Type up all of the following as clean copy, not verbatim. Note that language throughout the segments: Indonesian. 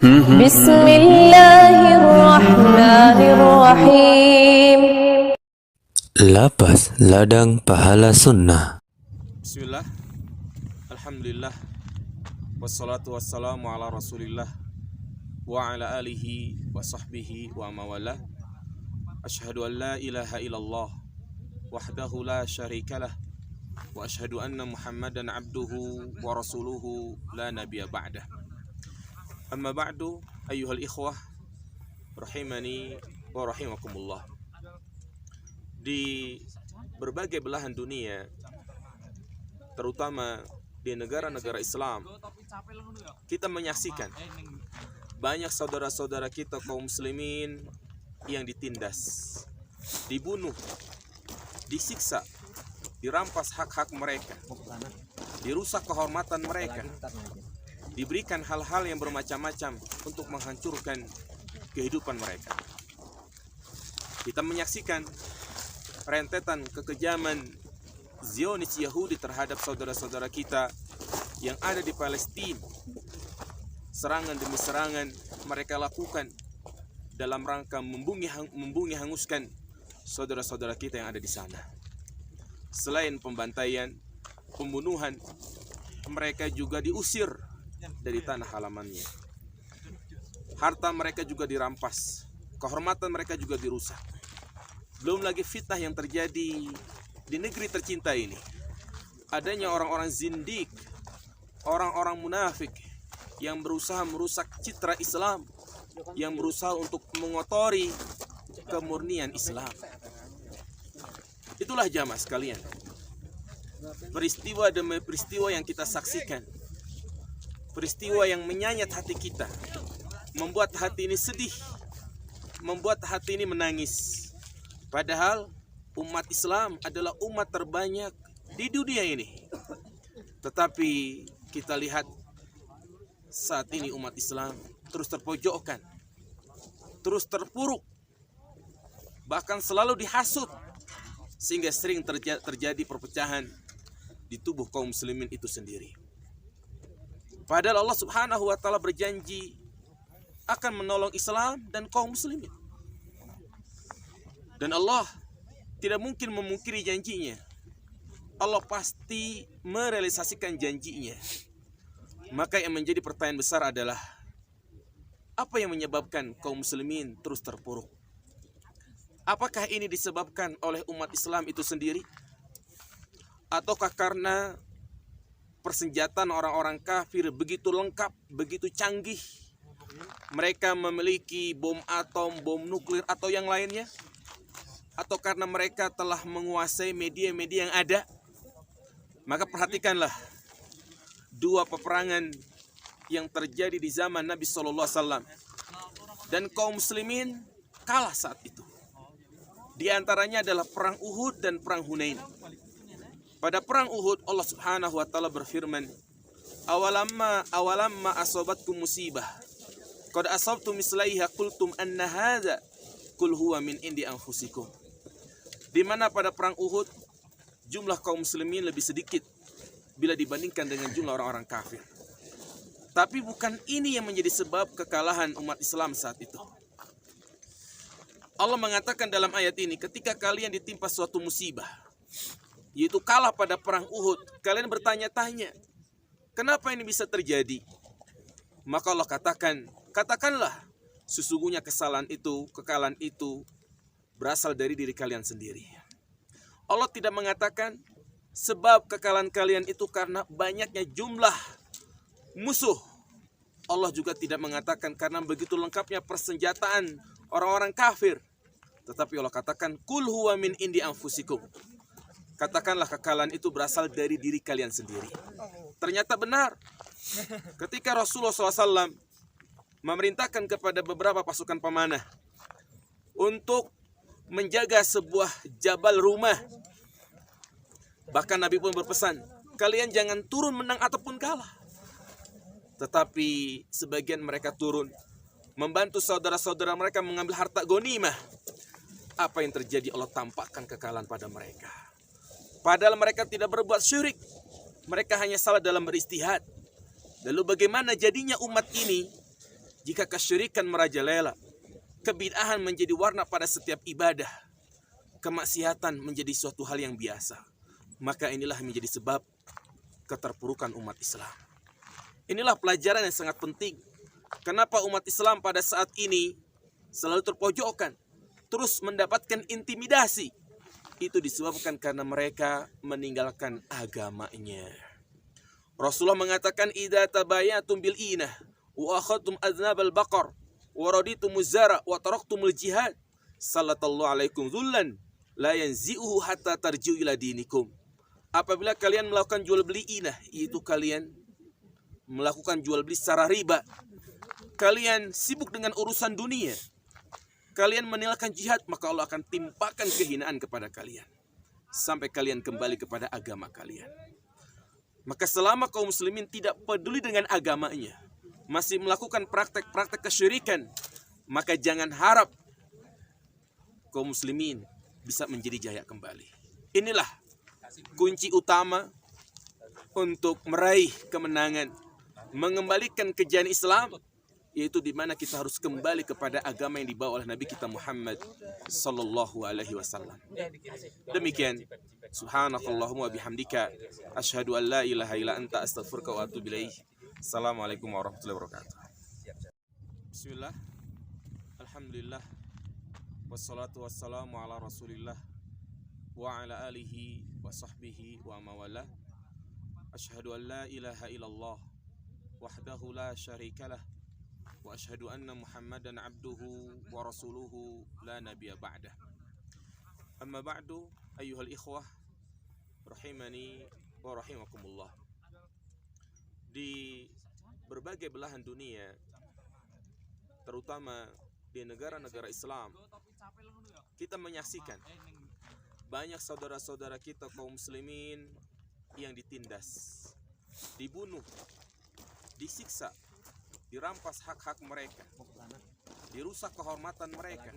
Bismillahirrahmanirrahim. Lapas ladang pahala sunnah. Bismillah, alhamdulillah, wassalatu wassalamu ala rasulillah wa ala alihi wa sahbihi wa mawala. Ashhadu an la ilaha illallah wahdahu la syarikalah wa ashhadu anna muhammadan abduhu wa rasuluhu la nabiya ba'dah. Amma ba'du, ayyuhal ikhwah rahimani wa rahimakumullah. Di berbagai belahan dunia, terutama di negara-negara Islam, kita menyaksikan banyak saudara-saudara kita kaum muslimin yang ditindas, dibunuh, disiksa, dirampas hak-hak mereka, dirusak kehormatan mereka, diberikan hal-hal yang bermacam-macam untuk menghancurkan kehidupan mereka. Kita menyaksikan rentetan kekejaman Zionis Yahudi terhadap saudara-saudara kita yang ada di Palestina. Serangan demi serangan mereka lakukan dalam rangka membumi hanguskan saudara-saudara kita yang ada di sana. Selain pembantaian, pembunuhan, mereka juga diusir dari tanah halamannya. Harta mereka juga dirampas, kehormatan mereka juga dirusak. Belum lagi fitnah yang terjadi di negeri tercinta ini. Adanya orang-orang zindik, orang-orang munafik yang berusaha merusak citra Islam, yang berusaha untuk mengotori kemurnian Islam. Itulah jamaah sekalian, peristiwa demi peristiwa yang kita saksikan, peristiwa yang menyayat hati kita, membuat hati ini sedih, membuat hati ini menangis. Padahal umat Islam adalah umat terbanyak di dunia ini. Tetapi kita lihat saat ini umat Islam terus terpojokkan, terus terpuruk, bahkan selalu dihasut, sehingga sering terjadi perpecahan di tubuh kaum muslimin itu sendiri. Padahal Allah Subhanahu wa Ta'ala berjanji akan menolong Islam dan kaum muslimin. Dan Allah tidak mungkin memungkiri janjinya. Allah pasti merealisasikan janjinya. Maka yang menjadi pertanyaan besar adalah, apa yang menyebabkan kaum muslimin terus terpuruk? Apakah ini disebabkan oleh umat Islam itu sendiri? Ataukah karena persenjataan orang-orang kafir begitu lengkap, begitu canggih? Mereka memiliki bom atom, bom nuklir atau yang lainnya? Atau karena mereka telah menguasai media-media yang ada? Maka perhatikanlah dua peperangan yang terjadi di zaman Nabi SAW, dan kaum muslimin kalah saat itu. Di antaranya adalah perang Uhud dan perang Hunain. Pada perang Uhud Allah Subhanahu wa Ta'ala berfirman, awalamma asobatkum musibah qad asabtum mislaiha qultum anna hadza qul huwa min indi anfusikum. Di mana pada perang Uhud jumlah kaum muslimin lebih sedikit bila dibandingkan dengan jumlah orang-orang kafir. Tapi bukan ini yang menjadi sebab kekalahan umat Islam saat itu. Allah mengatakan dalam ayat ini, ketika kalian ditimpa suatu musibah, yaitu kalah pada perang Uhud, kalian bertanya-tanya, kenapa ini bisa terjadi? Maka Allah katakanlah, sesungguhnya kekalahan itu berasal dari diri kalian sendiri. Allah tidak mengatakan sebab kekalahan kalian itu karena banyaknya jumlah musuh. Allah juga tidak mengatakan karena begitu lengkapnya persenjataan orang-orang kafir. Tetapi Allah katakan, kul huwa min indi anfusikum. Katakanlah kekalahan itu berasal dari diri kalian sendiri. Ternyata benar. Ketika Rasulullah SAW memerintahkan kepada beberapa pasukan pemanah untuk menjaga sebuah jabal rumah, bahkan Nabi pun berpesan, kalian jangan turun menang ataupun kalah. Tetapi sebagian mereka turun, membantu saudara-saudara mereka mengambil harta ghanimah. Apa yang terjadi? Allah tampakkan kekalahan pada mereka. Padahal mereka tidak berbuat syirik, mereka hanya salah dalam beristihad. Lalu bagaimana jadinya umat ini Jika kesyirikan merajalela, kebid'ahan menjadi warna pada setiap ibadah, kemaksiatan menjadi suatu hal yang biasa, maka inilah menjadi sebab keterpurukan umat Islam. Inilah pelajaran yang sangat penting. Kenapa umat Islam pada saat ini selalu terpojokkan, terus mendapatkan intimidasi? Itu disebabkan karena mereka meninggalkan agamanya. Rasulullah mengatakan, idza tabayatum bil inah wa akhadtum aznabal baqar wa raditumuz zara wa taraktumul jihad, sallallahu alaikum dzullan la yanzi'uhu hatta tarji'u ila dinikum. Apabila kalian melakukan jual beli inah, yaitu kalian melakukan jual beli secara riba, kalian sibuk dengan urusan dunia, kalian meninggalkan jihad, maka Allah akan timpakan kehinaan kepada kalian sampai kalian kembali kepada agama kalian. Maka selama kaum muslimin tidak peduli dengan agamanya, masih melakukan praktek-praktek kesyirikan, maka jangan harap kaum muslimin bisa menjadi jaya kembali. Inilah kunci utama untuk meraih kemenangan, mengembalikan kejayaan Islam, yaitu di mana kita harus kembali kepada agama yang dibawa oleh Nabi kita Muhammad sallallahu alaihi wasallam. Demikian, subhanakallahumma bihamdika asyhadu an la ilaha illa anta astaghfiruka wa atubu ilaik. Assalamualaikum warahmatullahi wabarakatuh. Bismillah. Alhamdulillah. Wassalatu wassalamu ala Rasulillah wa ala alihi wa sahbihi wa mawala. Asyhadu an la ilaha illallah wahdahu la syarikalah wa asyhadu anna Muhammadan abduhu wa rasuluhu la nabiyya ba'dah. Amma ba'du, ayyuhal ikhwah rahimani wa rahimakumullah. Di berbagai belahan dunia, terutama di negara-negara Islam, kita menyaksikan banyak saudara-saudara kita kaum muslimin yang ditindas, dibunuh, disiksa, dirampas hak-hak mereka, dirusak kehormatan mereka,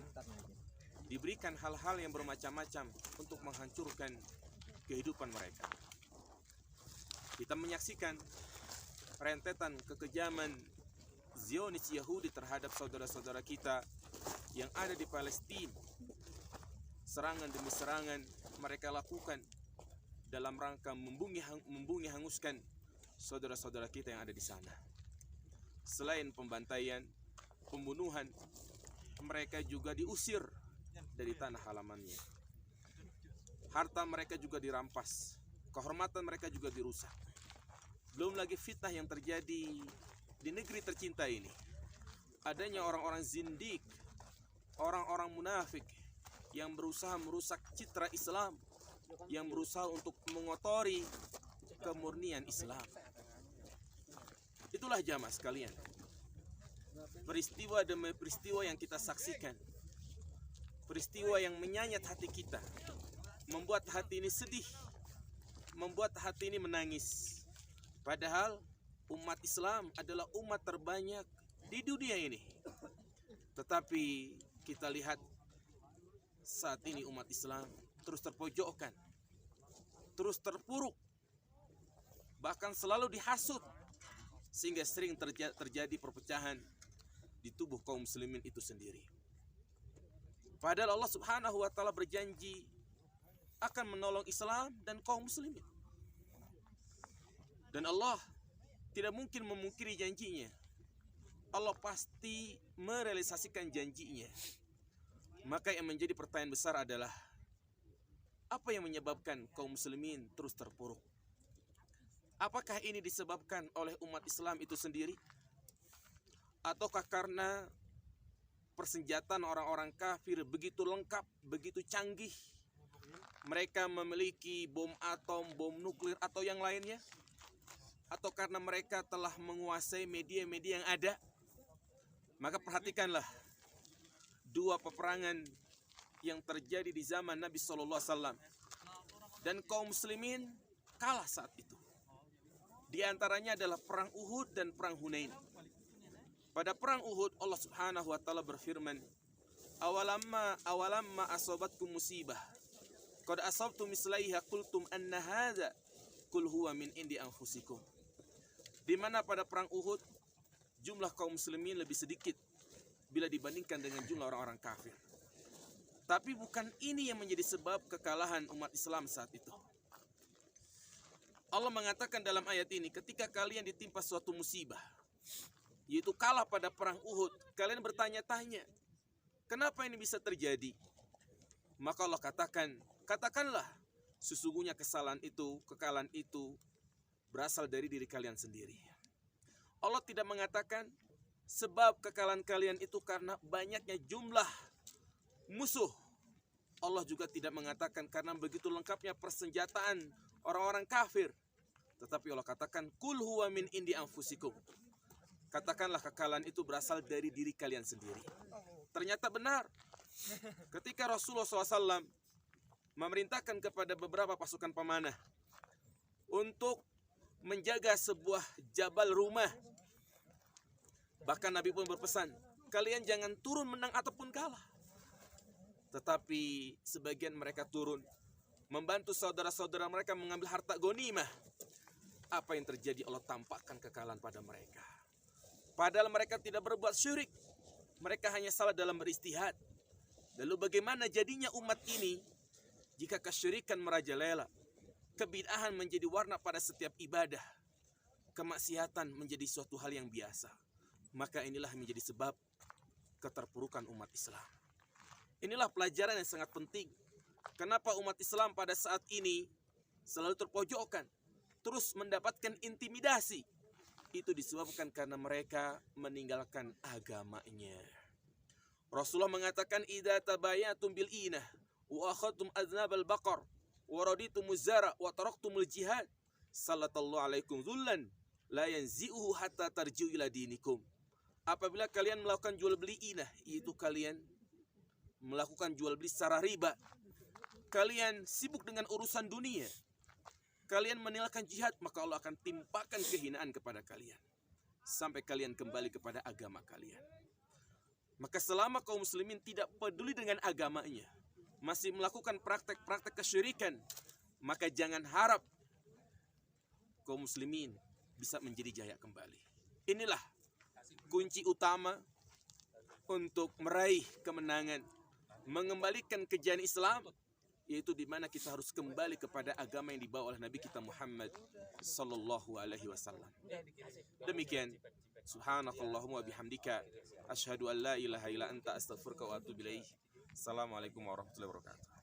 diberikan hal-hal yang bermacam-macam untuk menghancurkan kehidupan mereka. Kita menyaksikan rentetan kekejaman Zionis Yahudi terhadap saudara-saudara kita yang ada di Palestina. Serangan demi serangan mereka lakukan dalam rangka membungi hanguskan saudara-saudara kita yang ada di sana. Selain pembantaian, pembunuhan, mereka juga diusir dari tanah halamannya. Harta mereka juga dirampas, kehormatan mereka juga dirusak. Belum lagi fitnah yang terjadi di negeri tercinta ini. Adanya orang-orang zindik, orang-orang munafik yang berusaha merusak citra Islam, yang berusaha untuk mengotori kemurnian Islam. Itulah jamaah sekalian, peristiwa demi peristiwa yang kita saksikan, peristiwa yang menyayat hati kita, membuat hati ini sedih, membuat hati ini menangis. Padahal umat Islam adalah umat terbanyak di dunia ini. Tetapi kita lihat saat ini umat Islam terus terpojokkan, terus terpuruk, bahkan selalu dihasut, sehingga sering terjadi perpecahan di tubuh kaum muslimin itu sendiri. Padahal Allah Subhanahu wa taala berjanji akan menolong Islam dan kaum muslimin. Dan Allah tidak mungkin memungkiri janjinya. Allah pasti merealisasikan janjinya. Maka yang menjadi pertanyaan besar adalah, apa yang menyebabkan kaum muslimin terus terpuruk? Apakah ini disebabkan oleh umat Islam itu sendiri? Ataukah karena persenjataan orang-orang kafir begitu lengkap, begitu canggih? Mereka memiliki bom atom, bom nuklir atau yang lainnya? Atau karena mereka telah menguasai media-media yang ada? Maka perhatikanlah dua peperangan yang terjadi di zaman Nabi SAW, dan kaum muslimin kalah saat itu. Di antaranya adalah perang Uhud dan perang Hunain. Pada perang Uhud Allah Subhanahu wa taala berfirman, awalamma asabatkum musibah qad asabtum mislaiha qultum anna hadza qul huwa min indi anfusikum. Di mana pada perang Uhud jumlah kaum muslimin lebih sedikit bila dibandingkan dengan jumlah orang-orang kafir. Tapi bukan ini yang menjadi sebab kekalahan umat Islam saat itu. Allah mengatakan dalam ayat ini, ketika kalian ditimpa suatu musibah, yaitu kalah pada perang Uhud, kalian bertanya-tanya, kenapa ini bisa terjadi? Maka Allah katakanlah, sesungguhnya kekalahan itu berasal dari diri kalian sendiri. Allah tidak mengatakan sebab kekalahan kalian itu karena banyaknya jumlah musuh. Allah juga tidak mengatakan karena begitu lengkapnya persenjataan orang-orang kafir. Tetapi Allah katakan, kul huwa min indi anfusikum. Katakanlah kekalahan itu berasal dari diri kalian sendiri. Ternyata benar. Ketika Rasulullah SAW memerintahkan kepada beberapa pasukan pemanah untuk menjaga sebuah jabal rumah, bahkan Nabi pun berpesan, kalian jangan turun menang ataupun kalah. Tetapi sebagian mereka turun membantu saudara-saudara mereka mengambil harta ghanimah. Apa yang terjadi? Allah tampakkan kekalahan pada mereka. Padahal mereka tidak berbuat syirik, mereka hanya salah dalam beristihad. Lalu bagaimana jadinya umat ini jika kesyirikan merajalela, kebid'ahan menjadi warna pada setiap ibadah, kemaksiatan menjadi suatu hal yang biasa? Maka inilah menjadi sebab keterpurukan umat Islam. Inilah pelajaran yang sangat penting. Kenapa umat Islam pada saat ini selalu terpojokkan, terus mendapatkan intimidasi? Itu disebabkan karena mereka meninggalkan agamanya. Rasulullah mengatakan, idza tabayatum bil inah wa akhadtum aznabal baqar wa raditumuz zara wa taraktumul jihad, sallallahu alaikum dzullan la yanzi'uhu hatta tarji'u ila dinikum. Apabila kalian melakukan jual beli inah, yaitu kalian melakukan jual beli secara riba, kalian sibuk dengan urusan dunia, kalian meninggalkan jihad, maka Allah akan timpakan kehinaan kepada kalian sampai kalian kembali kepada agama kalian. Maka selama kaum muslimin tidak peduli dengan agamanya, masih melakukan praktek-praktek kesyirikan, maka jangan harap kaum muslimin bisa menjadi jaya kembali. Inilah kunci utama untuk meraih kemenangan, mengembalikan kejayaan Islam, yaitu di mana kita harus kembali kepada agama yang dibawa oleh Nabi kita Muhammad sallallahu alaihi wasallam. Demikian, subhanakallahumma bihamdika asyhadu an la ilaha illa anta astaghfiruka wa atubu ilaik. Assalamualaikum warahmatullahi wabarakatuh.